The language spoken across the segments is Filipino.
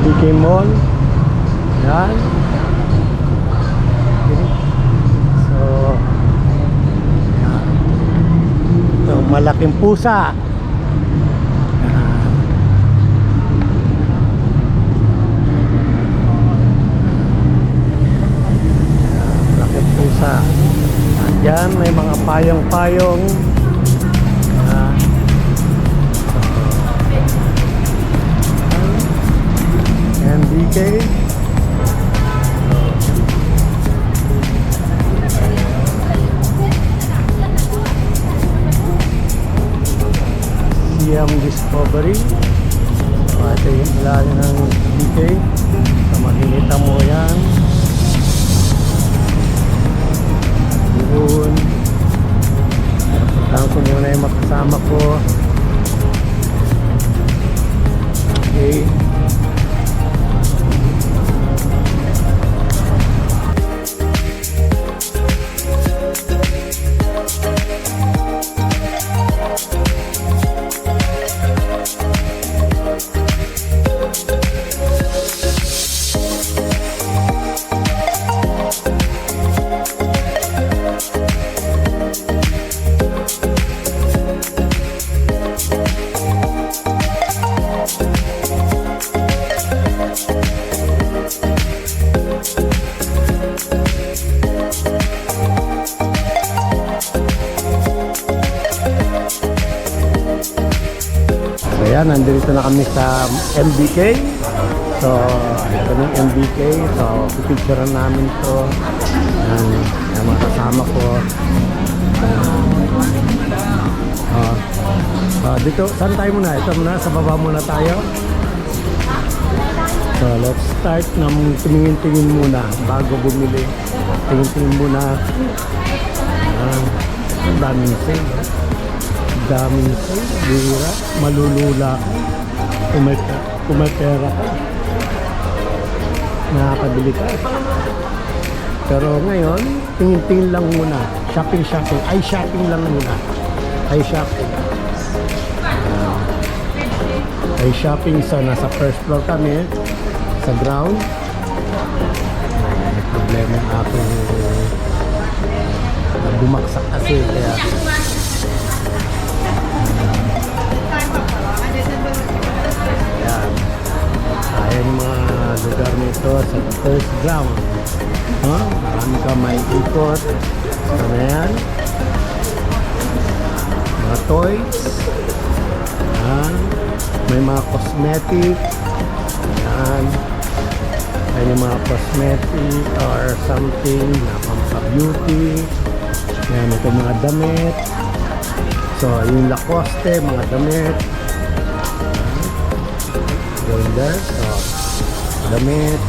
DK Mall. Yan. So, yan. Ito, malaking pusa. Malaking pusa. Yan, may mga payong-payong. MBK. Siam Discovery. Ito yung ilalim ng BK. So makikita mo yan. Yun. Puntahan ko muna yung makasama ko. Okay. Ayan, nandito na kami sa MBK. So, ito na yung MBK. So, pipicturean namin to. Ayan, yung mga kasama ko. Dito, saan tayo muna? Ito muna, sa baba muna tayo. So, let's start ng tumingin-tingin muna bago bumili. Tingin-tingin muna. Ang daming sale. Daming sale, bira, malulula kung may pera ka, nakakabili ka. Pero ngayon, tingin-tingin lang muna, shopping, eye shopping lang muna, eye shopping. Eye shopping, so nasa first floor kami, sa ground. May problema yung aking bumaksak kasi, kaya ayan yung mga lugar nito sa first ground. Marami ka may ikot. Ano yan? Mga toys. May mga cosmetic. Ayan. Ayan yung mga cosmetic or something na pampa-beauty. Ayan, ito mga damit. So, yung Lacoste, mga damit. Ganda. So, damit.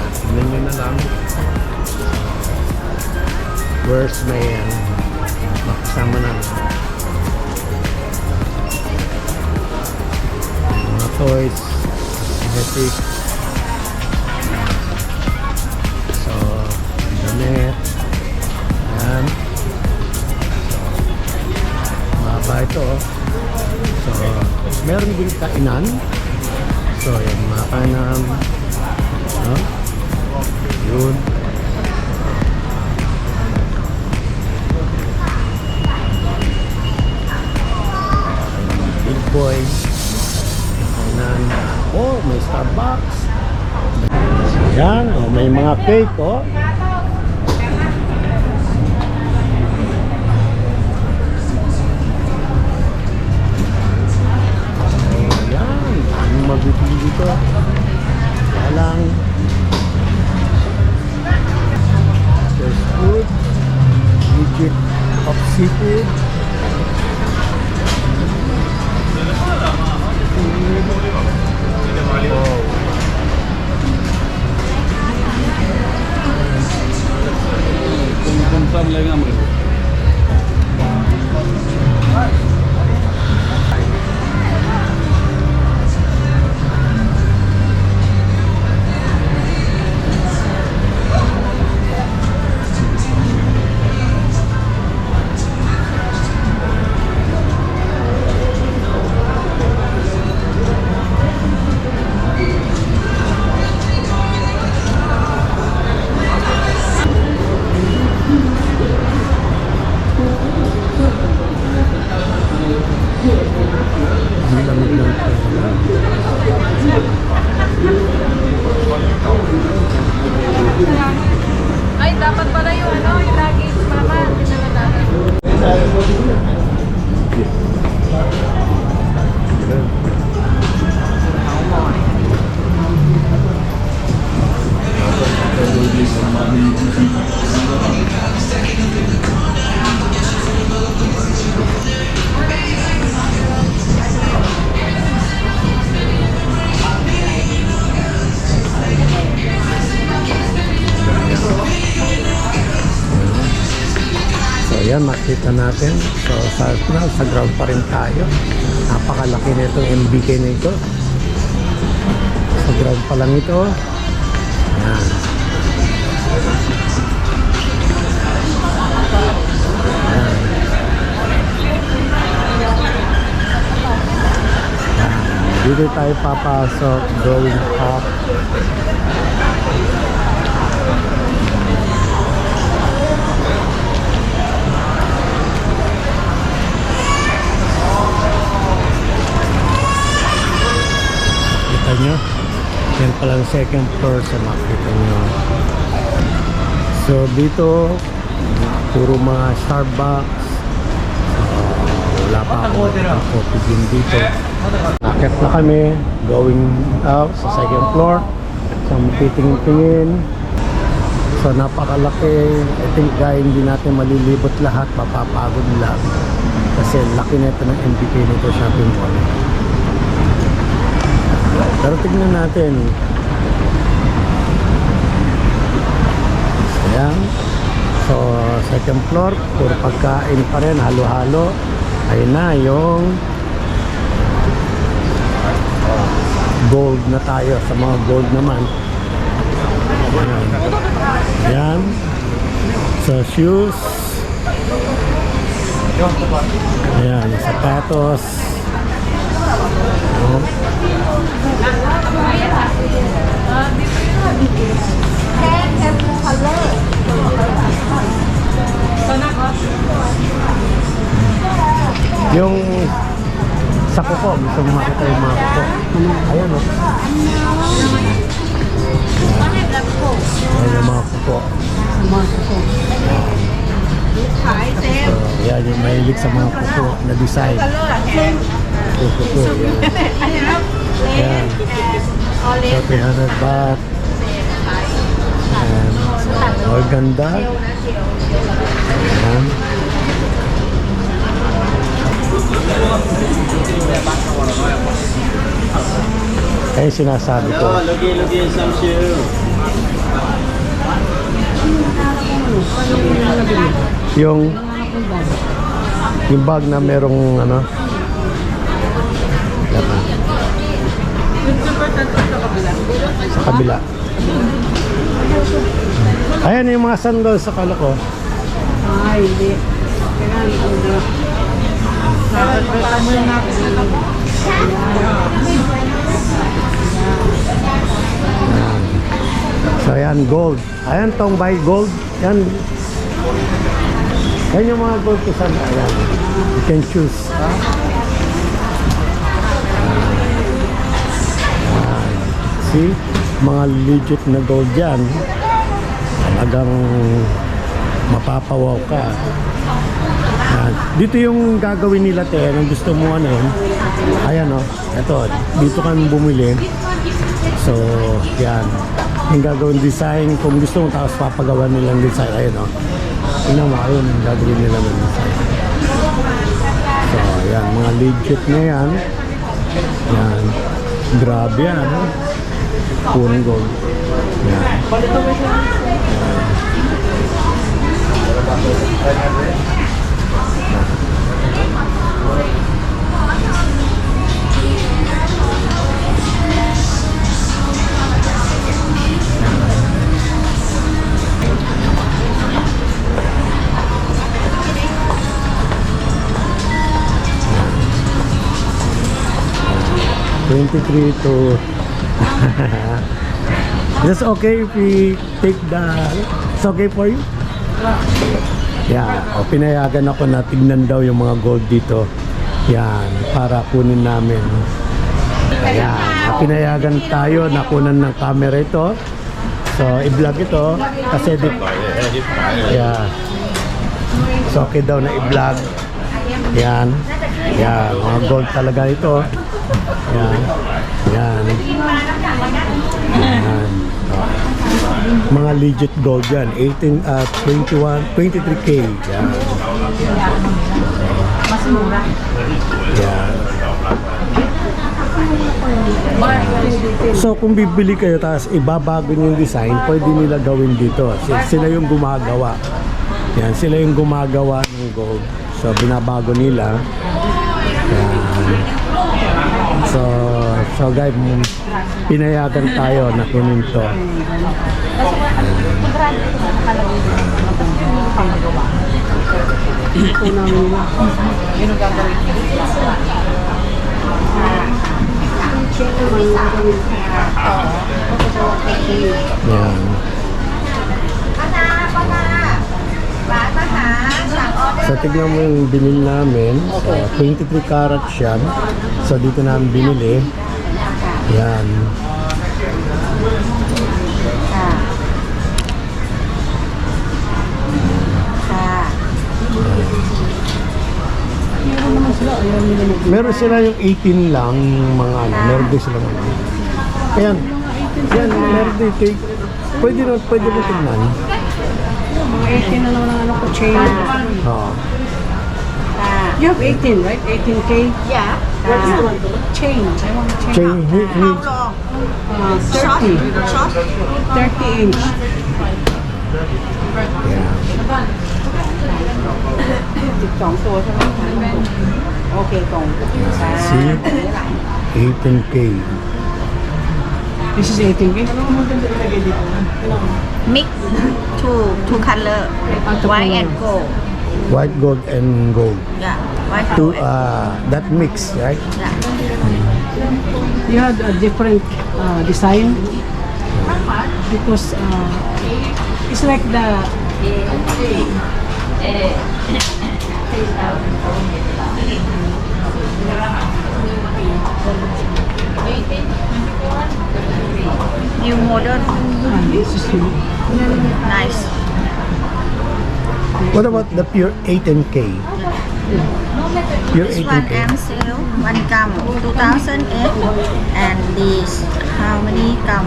So, tignan nyo na lang. Where's my makasama na mga toys, cosmetic. So, damit. Ayan. So, mahaba ito. So, meron din kainan. So, yung mga kanang yun. Big boy. Kainan. Oh, may Starbucks. Yan. Oh, may mga cake, oh. Magbibili dito. Kaya lang there's food, digit of seafood, wow. Ang lamig ng pera. Ay, dapat pala yung yung luggage, mama. Tinala natin. So yan, makita natin. So sa ground pa rin tayo. Napakalaki na itong MBK na ito. Sa ground pa lang ito. Yan. Yan. Dito tayo papasok, going up. Kita nyo? Yan palang second floor sa makita nyo. So dito, puro mga Starbucks. Wala pa ako ng coffee din dito. Akit na kami, going up sa second floor. So titingin-tingin. So napakalaki. I think gaya hindi natin malilibot lahat, mapapagod lang. Kasi laki nito ng MBK nito shopping mall. Pero tignan natin. Ayan. So second floor, puro pagkain pa rin, halo-halo. Ayun na yung gold na tayo. Sa mga gold naman. Ayan. Ayan. So shoes. Ayan, sapatos. Ayan. Yung sa kuko, gusto mo makita yung mga kuko. Ayan o. Ayan yung mga kuko. So, yan yung mahilig sa mga kuko na design. Kuko, yan. Ayan. So, 300 baht. Ayan. So, ganda. Ayan. Kaya sinasabi ko. Yung bag na merong ano. Sa kabila. Ayan yung mga sandals sa kalako. Ay, hindi. So ayan, gold. Ayan tong by gold. Yan. Yan yung mga gold ko sana. Ayan. You can choose. Ayan. See? Mga legit na gold yan. Talagang mapapawaw ka. Ayan. Dito yung gagawin nila te, kung gusto mo ano yun. Ayan o. Ito, dito kami bumili. So, yan. Yung gagawin design, kung gusto mo tapos papagawa nilang design. Ayan o. Yun mo, ayun, gagawin nila ng design. So, yan. Mga legit na yan. Yan. Grabe yan. Purong gold. Yan. $23 to That's okay if we take the it's okay for you? Yeah, o pinayagan ako na tignan daw yung mga gold dito. Yan, para kunin namin. Ayan, pinayagan tayo na kunan ng camera ito. So, i-vlog ito kasi yeah. So, okay daw na i-vlog. Yan. Yan, mga gold talaga ito. Yan. Yan. Yan. Mga legit gold yan. 23K. Yan. Yan. So kung bibili kayo tapos ibabago niyo yung design, pwede nila gawin dito. Sila yung gumagawa. Yan, sila yung gumagawa ng gold. So binabago nila. Yan. So guys, pinayagan tayo na kunin to. Yan. So tignan mo yung binili namin. So, 23 karat siya. So dito namin binili. Yan. Meron sila yung 18 lang, mga ano, meron din sila mga. Ayan. Yan, meron din cake. Pwede mo tignan. Mga 18 na naman ang ano ko, chain. Oo. You have 18, right? 18K? Yeah. What's the one? Chain. I want a chain. Chain, How long? 30. Short? 30 inch. yeah. 12 ตัวใช่ไหมโอเคตรง See? 18K. This is 18K? Mix two color. White and gold. White gold and gold. Yeah. White To gold. that mix, right? Yeah. You had a different design because it's like the New model. this is Nice. What about the pure 18K? Pure This one 18K. M seal, 1 gram, 2008. And this, how many gram?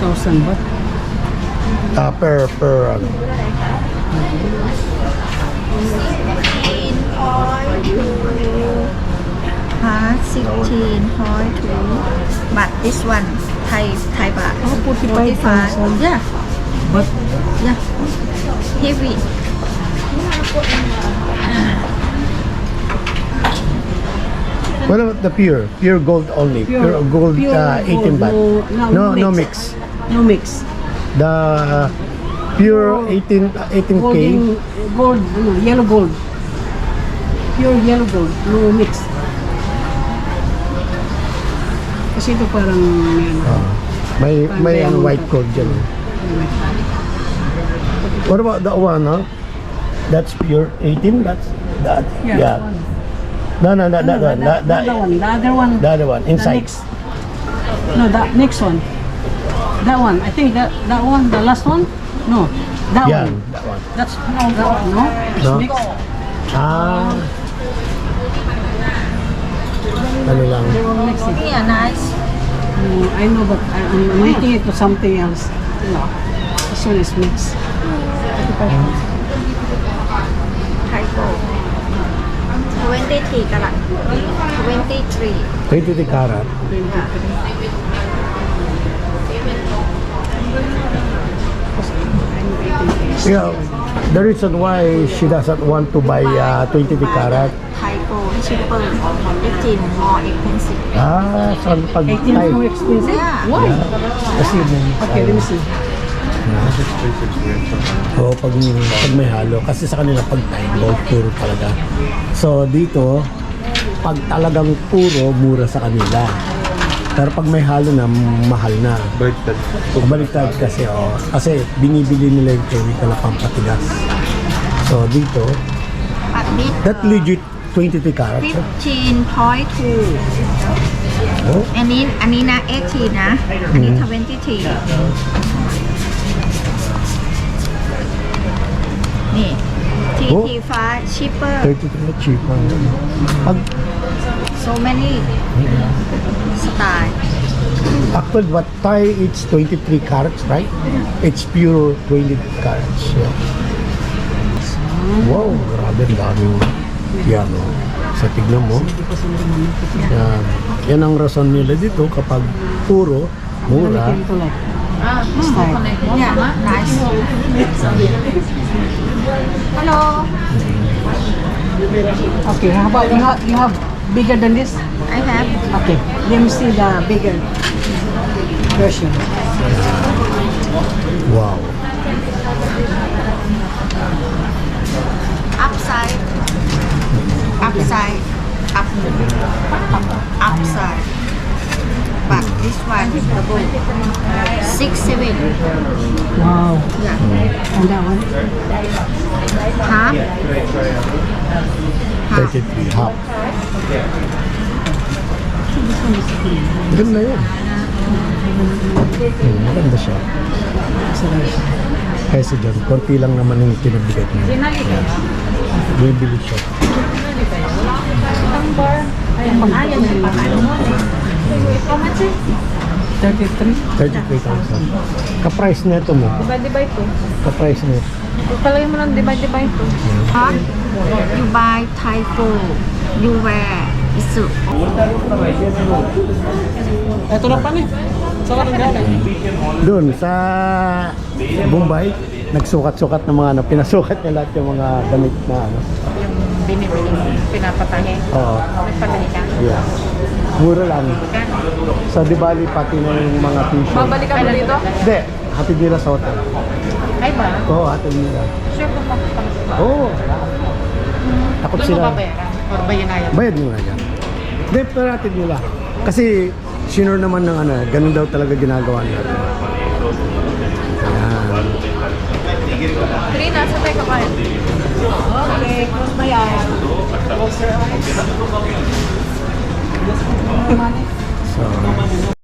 1,000 baht. Per ano. 16.2. But this one, Thai baht. Oh, 45,000. Yeah. But Yeah. Heavy. What about the pure gold only? Pure gold, 18 baht. No mix. No mix. The pure 18K. Gold, gold, ano, yellow gold. Pure yellow gold, no mix. Kasi ito parang May ano, white gold dyan. What about that one, huh? That's pure 18. That's that. Yeah. No, that one. The other one. The other one. The other one inside. The next, no, that next one. That one. I think that one, the last one. No, that Yeah, one. that one. That's no, that one. No, it's No? mixed. Ah. Ano lang. They were mixed. Yeah, nice. I know, but I'm making it to something else. You know, this one is mixed. Thai gold. 23 karat. 23. 23 karat. Yeah, the reason why she doesn't want to buy 23 karat. Thai gold cheaper. 18 more expensive. So pag 18 is more expensive. Yeah. Why? kasi Okay, let me see. pag may halo kasi sa kanila pag Thai gold puro talaga. So dito pag talagang puro mura sa kanila. Pero pag may halo na mahal na. Baliktad kasi kasi binibili nila yung chemical na pampatigas. So dito But this, that legit 23 carats. 15.2 Oh, อันนี้นะ18นะ อันนี้ 23 นี่ TT5 cheaper 33 cheap. Pag, so many style actually, what Thai, it's 23 carats, right? It's pure 20 carats. Yeah. Wow, grabe ang daming piano. Sa tignan mo. Yan. Yan ang rason nila dito kapag puro, mura. Ito like. yeah nice hello Okay, how about you have bigger than this? I have Okay, let me see the bigger version. Wow. upside but this one is double 6-7 Wow. yeah And that one? half 33 half. Ganda yun. Maganda siya. Kaysa dyan, konti lang naman yung tinabigay niya. Bibili siya. $33. 33,000. Ka-price na ito mo. Divide by 2. Ka-price na ito. Palagay mo lang divide by 2. Hot, you buy Thai food, you wear isu. Ito na pa ni. Saan ka nang galing? Doon sa Bombay, nagsukat-sukat ng mga ano, pinasukat niya lahat yung mga damit na ano. Yung binibili, pinapatahin. Oo. Nagpabili ka. Yeah. Mura lang. Sa Diwali pati na yung mga t-shirt. Babalik ka mo dito? Hindi, hatid nila sa hotel. Ay ba? Oo, hatid nila. Sure kung makapag-ba? Oo. Takot Doon mo sila. babayaran? Or bayanayan? Bayad nyo na yan. Hindi, pero hatid nila. Kasi, sure naman ng ano, ganun daw talaga ginagawa nila. Ayan. Trina, saan tayo kakain? Okay, close my eye. So,